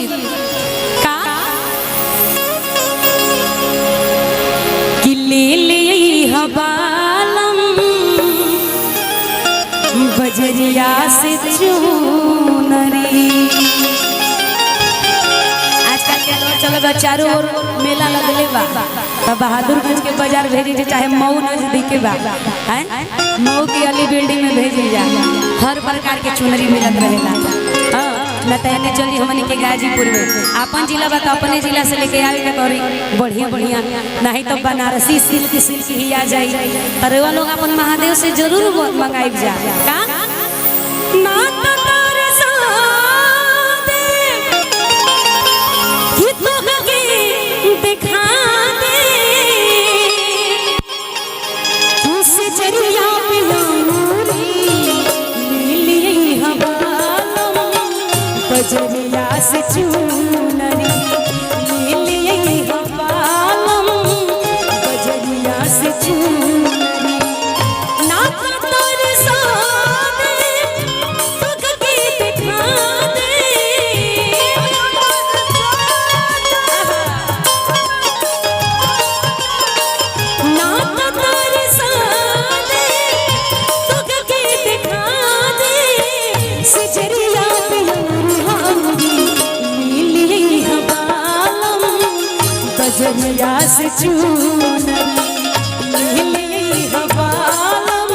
गीत का कि ले ले हवालम बजरिया से चूनरी। आजकल के दौर चलो चारों ओर मेला लगले बा तो बहादुरगंज के बाजार भेजी चाहे मऊ नजदीक बा हैं मऊ की अली बिल्डिंग में भेजी जा हर प्रकार के चुनरी मिलत रहेला। हां न तने चली हमने के गाजीपुर में अपन जिला बा तो अपने जिला से लेके आवे के करी बढ़िया बढ़िया नहीं तो बनारसी सिल्क ही आ जाई। अरे वो लोग अपन महादेव से जरूर मंगाई जा का ना तो तारे सादे कि तो के दिखा दे तुझसे जरिया पिलाऊंगी नीली हवालम बजरिया से चूनरी नीली हवालम बजरिया से चूनरी ना तारे सादे तुझ के दिखा दे ना तारे सादे तुझ के दिखा दे सजरिया पिलाऊंगी नीली हवालम बजरिया से चूनरी नीली हवालम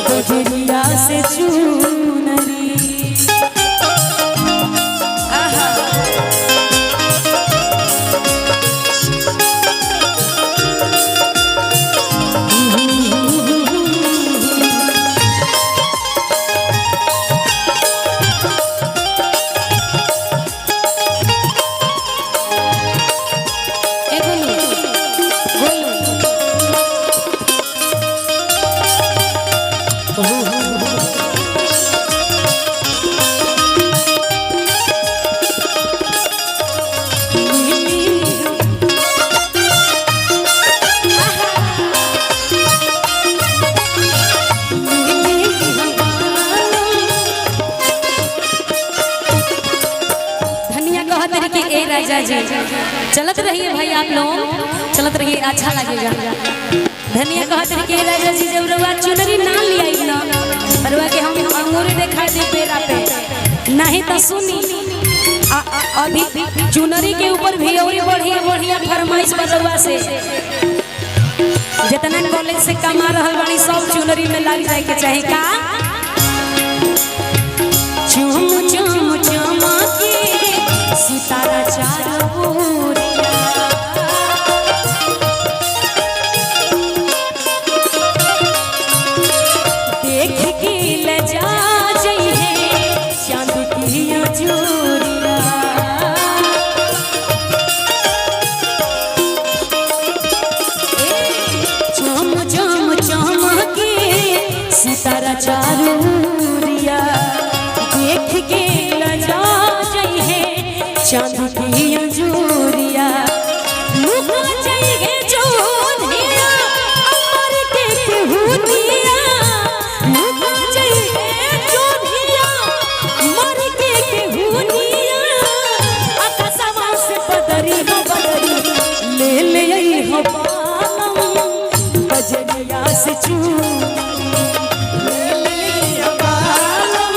बजरिया से चूनरी। आहा ए गोलू धनिया कहत रही कि ए राजा जी चलत रहिए भाई आप लोग चलत रहिए अच्छा लगेगा। धनिया कहत रही कि ए राजा जी जब रउआ चुनरी ना ले आई ना रउआ के हम अंगूरी दिखा दे पेरा पे नहीं तो सुनी अभी चुनरी के ऊपर भी और बढ़िया बढ़िया फरमाइश बरवा से जितना कॉलेज से कमा रहल बानी सब चुनरी में लग जाए के चाहे का चुम चुम चमके सितारा चारों ओरिया देख के लजा जइहे चांद की जोरिया चम चम चमके सितारा चारों ओरिया देख के लजा जइहे चांद की जोरिया लुका जइहे जोनिया अमर के केहुनिया लुका जइहे जोनिया मर के केहुनिया आकाशवा से बदरी हो बदरी ले ले आई हो बालम बजरिया से चूनरी ले ले आई हो बालम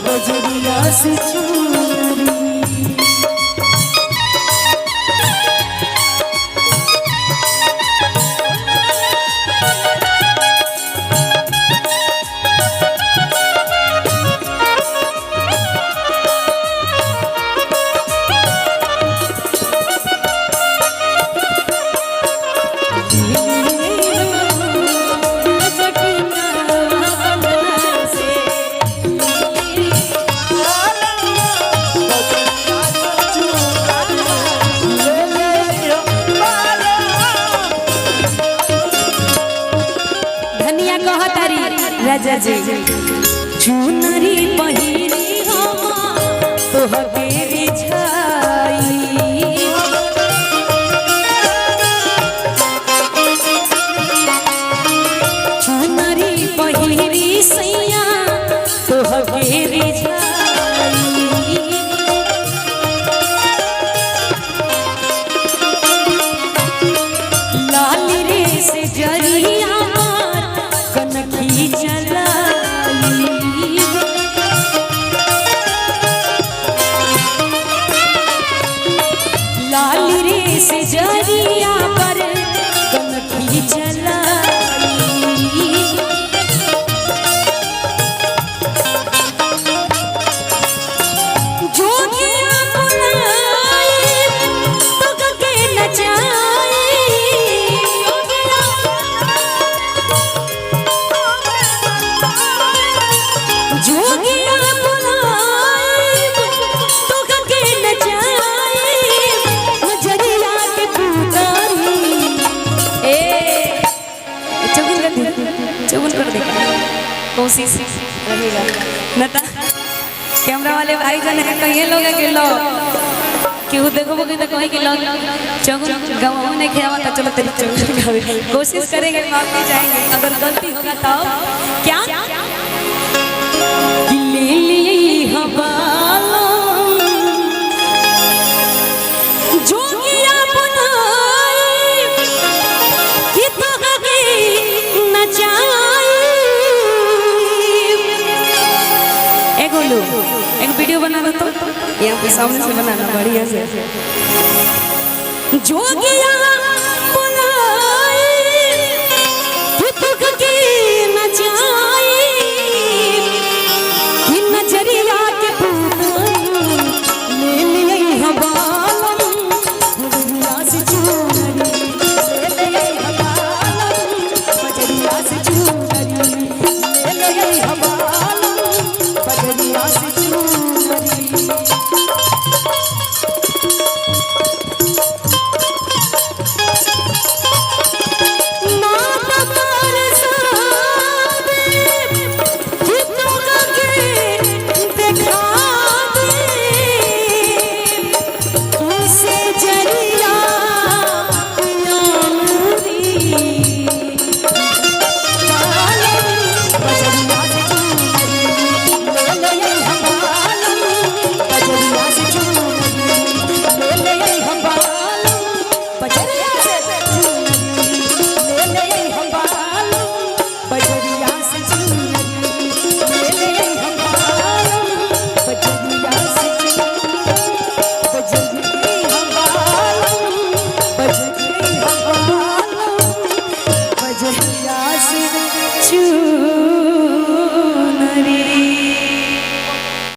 बजरिया से चूनरी। राजा जी चुनरी पहिरी हमा तोहके रिझाई चुनरी पहिरी सैया तोहके रिझाई चुगल कर दे कोशिश रहेगा न तो कैमरा वाले भाई जन है कहीं लोग के लो केहू देखो कि तो कहीं के लोग चुगल गवाओ नहीं खेवा तो चलो तेरी चुगल गावे कोशिश करेंगे माफी चाहेंगे अगर गलती होगा तो क्या ले ली हवाला जोगिया बनाई कि तो न जाए एक बोलो एक वीडियो बना दो तो यहाँ पे सामने से बनाना बढ़िया से जोगिया